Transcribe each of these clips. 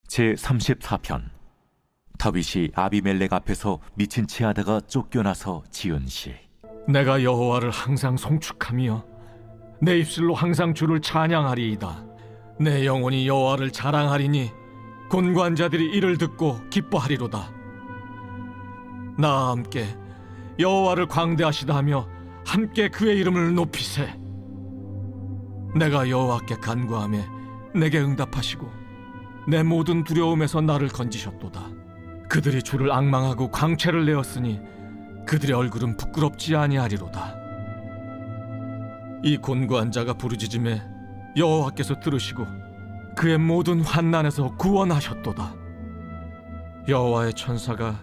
제34편. 다윗이 아비멜렉 앞에서 미친 체하다가 쫓겨나서 지은 시. 내가 여호와를 항상 송축하며 내 입술로 항상 주를 찬양하리이다. 내 영혼이 여호와를 자랑하리니 곤고한 자들이 이를 듣고 기뻐하리로다. 나와 함께 여호와를 광대하시다 하며 함께 그의 이름을 높이세. 내가 여호와께 간구하며 내게 응답하시고 내 모든 두려움에서 나를 건지셨도다. 그들이 주를 앙망하고 광채를 내었으니 그들의 얼굴은 부끄럽지 아니하리로다. 이 곤고한 자가 부르짖음에 여호와께서 들으시고 그의 모든 환난에서 구원하셨도다. 여호와의 천사가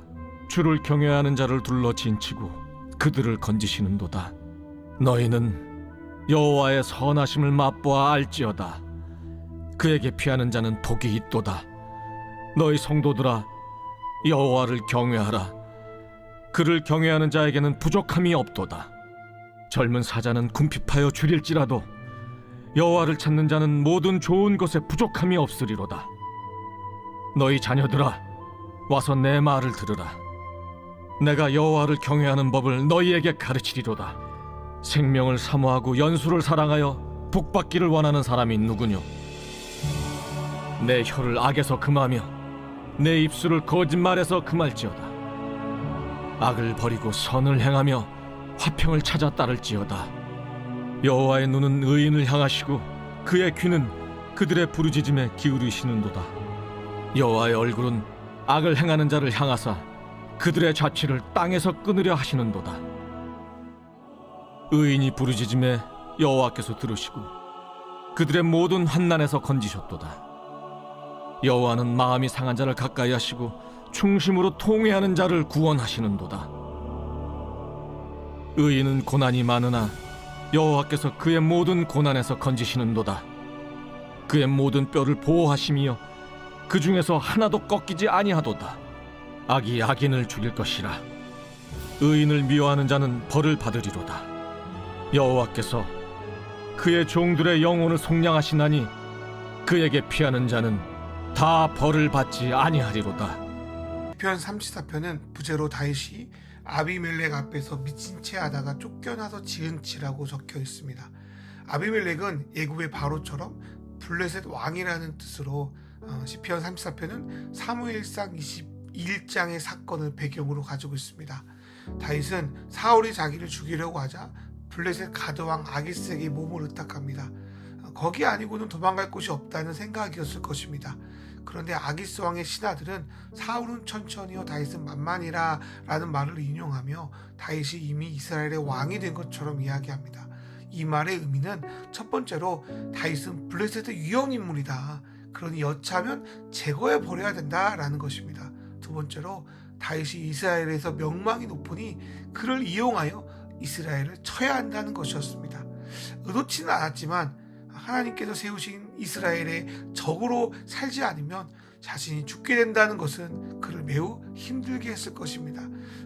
주를 경외하는 자를 둘러 진치고 그들을 건지시는도다. 너희는 여호와의 선하심을 맛보아 알지어다. 그에게 피하는 자는 복이 있도다. 너희 성도들아, 여호와를 경외하라. 그를 경외하는 자에게는 부족함이 없도다. 젊은 사자는 궁핍하여 줄일지라도 여호와를 찾는 자는 모든 좋은 것에 부족함이 없으리로다. 너희 자녀들아, 와서 내 말을 들으라. 내가 여호와를 경외하는 법을 너희에게 가르치리로다. 생명을 사모하고 연수를 사랑하여 복받기를 원하는 사람이 누구뇨? 내 혀를 악에서 금하며 내 입술을 거짓말에서 금할지어다. 악을 버리고 선을 행하며 화평을 찾아 따를지어다. 여호와의 눈은 의인을 향하시고 그의 귀는 그들의 부르짖음에 기울이시는도다. 여호와의 얼굴은 악을 행하는 자를 향하사 그들의 자취를 땅에서 끊으려 하시는도다. 의인이 부르짖음에 여호와께서 들으시고 그들의 모든 환난에서 건지셨도다. 여호와는 마음이 상한 자를 가까이 하시고 충심으로 통회하는 자를 구원하시는도다. 의인은 고난이 많으나 여호와께서 그의 모든 고난에서 건지시는도다. 그의 모든 뼈를 보호하시며 그 중에서 하나도 꺾이지 아니하도다. 악이 악인을 죽일 것이라. 의인을 미워하는 자는 벌을 받으리로다. 여호와께서 그의 종들의 영혼을 속량하시나니 그에게 피하는 자는 다 벌을 받지 아니하리로다. 시편 34편은 부제로 다윗이 아비멜렉 앞에서 미친 채 하다가 쫓겨나서 지은 지라고 적혀 있습니다. 아비멜렉은 애굽의 바로처럼 블레셋 왕이라는 뜻으로 시편 34편은 사무엘상 21장의 사건을 배경으로 가지고 있습니다. 다윗은 사울이 자기를 죽이려고 하자 블레셋 가드왕 아기스에게 몸을 의탁합니다. 거기 아니고는 도망갈 곳이 없다는 생각이었을 것입니다. 그런데 아기스 왕의 신하들은 사울은 천천히요 다윗은 만만이라 라는 말을 인용하며 다윗이 이미 이스라엘의 왕이 된 것처럼 이야기합니다. 이 말의 의미는 첫 번째로 다윗은 블레셋의 위험 인물이다. 그러니 여차하면 제거해 버려야 된다라는 것입니다. 두 번째로 다윗이 이스라엘에서 명망이 높으니 그를 이용하여 이스라엘을 쳐야 한다는 것이었습니다. 의도치는 않았지만 하나님께서 세우신 이스라엘의 적으로 살지 않으면 자신이 죽게 된다는 것은 그를 매우 힘들게 했을 것입니다.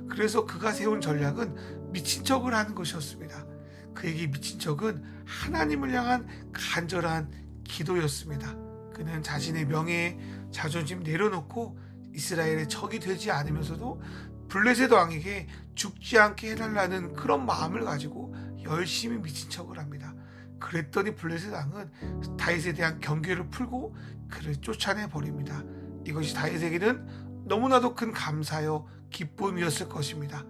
그래서 그가 세운 전략은 미친 척을 하는 것이었습니다. 그에게 미친 척은 하나님을 향한 간절한 기도였습니다. 그는 자신의 명예, 자존심 내려놓고 이스라엘의 적이 되지 않으면서도 블레셋 왕에게 죽지 않게 해달라는 그런 마음을 가지고 열심히 미친 척을 합니다. 그랬더니 블레셋 왕은 다윗에 대한 경계를 풀고 그를 쫓아내 버립니다. 이것이 다윗에게는 너무나도 큰 감사요 기쁨이었을 것입니다.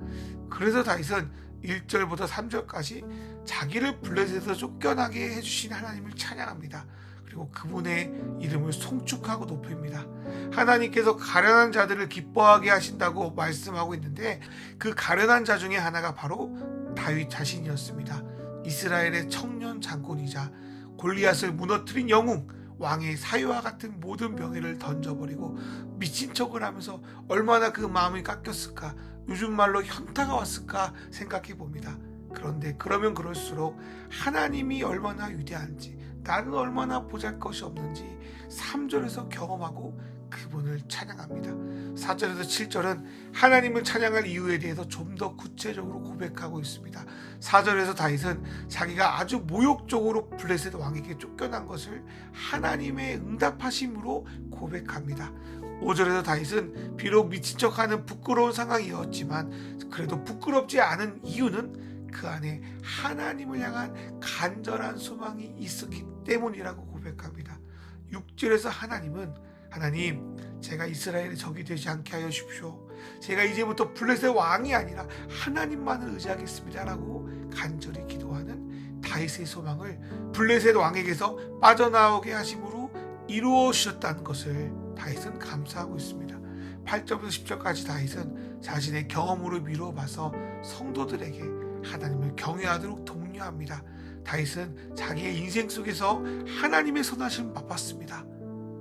그래서 다윗은 1절부터 3절까지 자기를 블레셋에서 쫓겨나게 해주신 하나님을 찬양합니다. 그리고 그분의 이름을 송축하고 높입니다. 하나님께서 가련한 자들을 기뻐하게 하신다고 말씀하고 있는데 그 가련한 자 중에 하나가 바로 다윗 자신이었습니다. 이스라엘의 청년 장군이자 골리앗을 무너뜨린 영웅, 왕의 사유와 같은 모든 명예를 던져버리고 미친 척을 하면서 얼마나 그 마음이 깎였을까, 요즘 말로 현타가 왔을까 생각해 봅니다. 그런데 그러면 그럴수록 하나님이 얼마나 위대한지, 나는 얼마나 보잘것이 없는지 3절에서 경험하고 그분을 찬양합니다. 4절에서 7절은 하나님을 찬양할 이유에 대해서 좀 더 구체적으로 고백하고 있습니다. 4절에서 다윗은 자기가 아주 모욕적으로 블레셋 왕에게 쫓겨난 것을 하나님의 응답하심으로 고백합니다. 5절에서 다윗은 비록 미친 척하는 부끄러운 상황이었지만 그래도 부끄럽지 않은 이유는 그 안에 하나님을 향한 간절한 소망이 있었기 때문이라고 고백합니다. 6절에서 하나님, 제가 이스라엘의 적이 되지 않게 하여 주십시오. 제가 이제부터 블레셋 왕이 아니라 하나님만을 의지하겠습니다 라고 간절히 기도하는 다윗의 소망을 블레셋 왕에게서 빠져나오게 하심으로 이루어 주셨다는 것을 다윗은 감사하고 있습니다. 8절부터 10절까지 다윗은 자신의 경험으로 미루어봐서 성도들에게 하나님을 경외하도록 독려합니다. 다윗은 자기의 인생 속에서 하나님의 선하심을 맛봤습니다.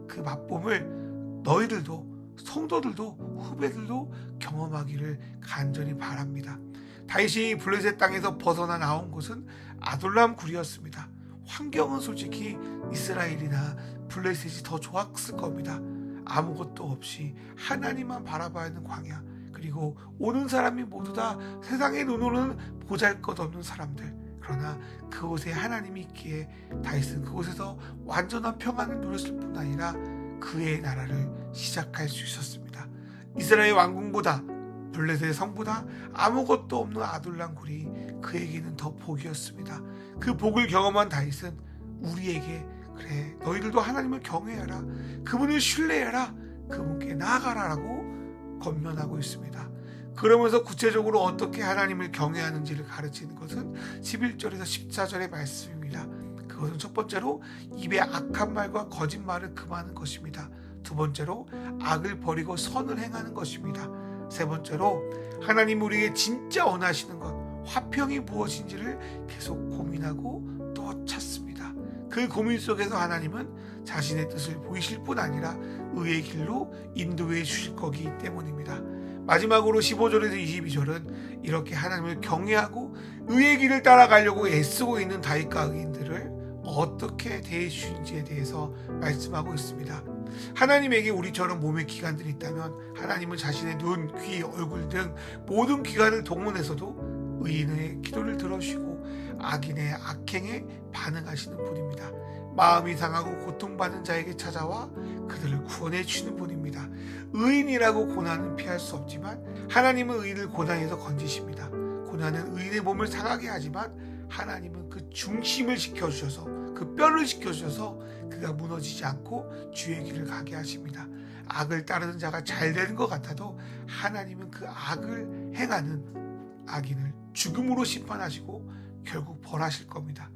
그 맛봄을 너희들도 성도들도 후배들도 경험하기를 간절히 바랍니다. 다윗이 블레셋 땅에서 벗어나 나온 곳은 아둘람 굴이었습니다. 환경은 솔직히 이스라엘이나 블레셋이 더 좋았을 겁니다. 아무것도 없이 하나님만 바라봐야 하는 광야, 그리고 오는 사람이 모두 다 세상의 눈으로는 보잘것없는 사람들. 그러나 그곳에 하나님이 있기에 다윗은 그곳에서 완전한 평안을 누렸을 뿐 아니라 그의 나라를 시작할 수 있었습니다. 이스라엘 왕궁보다 블레셋의 성보다 아무것도 없는 아둘람 굴이 그에게는 더 복이었습니다. 그 복을 경험한 다윗은 우리에게 그래 너희들도 하나님을 경외하라, 그분을 신뢰하라, 그분께 나아가라라고 권면하고 있습니다. 그러면서 구체적으로 어떻게 하나님을 경외하는지를 가르치는 것은 11절에서 14절의 말씀입니다. 그것은 첫 번째로 입에 악한 말과 거짓말을 금하는 것입니다. 두 번째로 악을 버리고 선을 행하는 것입니다. 세 번째로 하나님 우리에게 진짜 원하시는 것, 화평이 무엇인지를 계속 고민하고 또 찾습니다. 그 고민 속에서 하나님은 자신의 뜻을 보이실 뿐 아니라 의의 길로 인도해 주실 거기 때문입니다. 마지막으로 15절에서 22절은 이렇게 하나님을 경외하고 의의 길을 따라가려고 애쓰고 있는 다윗과 의인들을 어떻게 대해 주신지에 대해서 말씀하고 있습니다. 하나님에게 우리처럼 몸의 기관들이 있다면 하나님은 자신의 눈, 귀, 얼굴 등 모든 기관을 동원해서도 의인의 기도를 들어주시고 악인의 악행에 반응하시는 분입니다. 마음이 상하고 고통받는 자에게 찾아와 그들을 구원해 주시는 분입니다. 의인이라고 고난은 피할 수 없지만 하나님은 의인을 고난에서 건지십니다. 고난은 의인의 몸을 상하게 하지만 하나님은 그 중심을 지켜주셔서 그 뼈를 지켜주셔서 그가 무너지지 않고 주의 길을 가게 하십니다. 악을 따르는 자가 잘 되는 것 같아도 하나님은 그 악을 행하는 악인을 죽음으로 심판하시고 결국 벌하실 겁니다.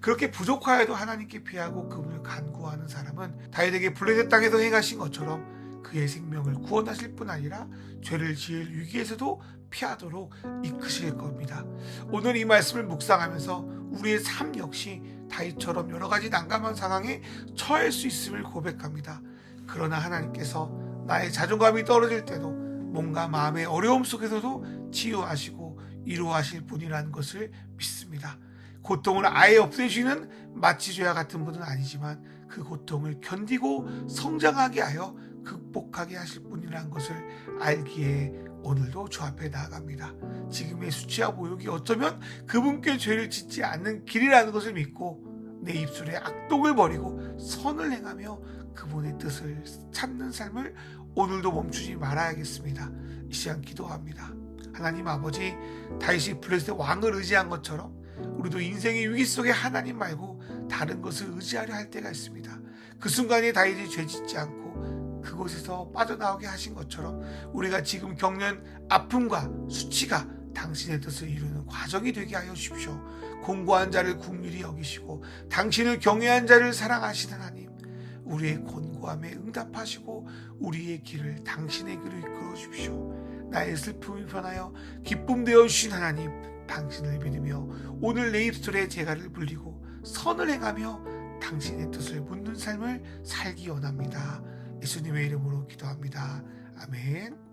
그렇게 부족하여도 하나님께 피하고 그분을 간구하는 사람은 다윗에게 블레셋 땅에서 행하신 것처럼 그의 생명을 구원하실 뿐 아니라 죄를 지을 위기에서도 피하도록 이끄실 겁니다. 오늘 이 말씀을 묵상하면서 우리의 삶 역시 다윗처럼 여러 가지 난감한 상황에 처할 수 있음을 고백합니다. 그러나 하나님께서 나의 자존감이 떨어질 때도 뭔가 마음의 어려움 속에서도 치유하시고 이루하실 분이라는 것을 믿습니다. 고통을 아예 없애주시는 마취제와 같은 분은 아니지만 그 고통을 견디고 성장하게 하여 극복하게 하실 분이라는 것을 알기에 오늘도 주 앞에 나아갑니다. 지금의 수치와 모욕이 어쩌면 그분께 죄를 짓지 않는 길이라는 것을 믿고 내 입술에 악독을 버리고 선을 행하며 그분의 뜻을 찾는 삶을 오늘도 멈추지 말아야겠습니다. 이 시간 기도합니다. 하나님 아버지, 다윗이 블레셋 왕을 의지한 것처럼 우리도 인생의 위기 속에 하나님 말고 다른 것을 의지하려 할 때가 있습니다. 그 순간에 다윗이 죄짓지 않고 그곳에서 빠져나오게 하신 것처럼 우리가 지금 겪는 아픔과 수치가 당신의 뜻을 이루는 과정이 되게 하여 주십시오. 공고한 자를 긍휼히 여기시고 당신을 경외한 자를 사랑하시는 하나님, 우리의 곤고함에 응답하시고 우리의 길을 당신의 길로 이끌어 주십시오. 나의 슬픔이 변하여 기쁨 되어 주신 하나님, 당신을 믿으며 오늘 내 입술에 재갈을 불리고 선을 행하며 당신의 뜻을 묻는 삶을 살기 원합니다. 예수님의 이름으로 기도합니다. 아멘.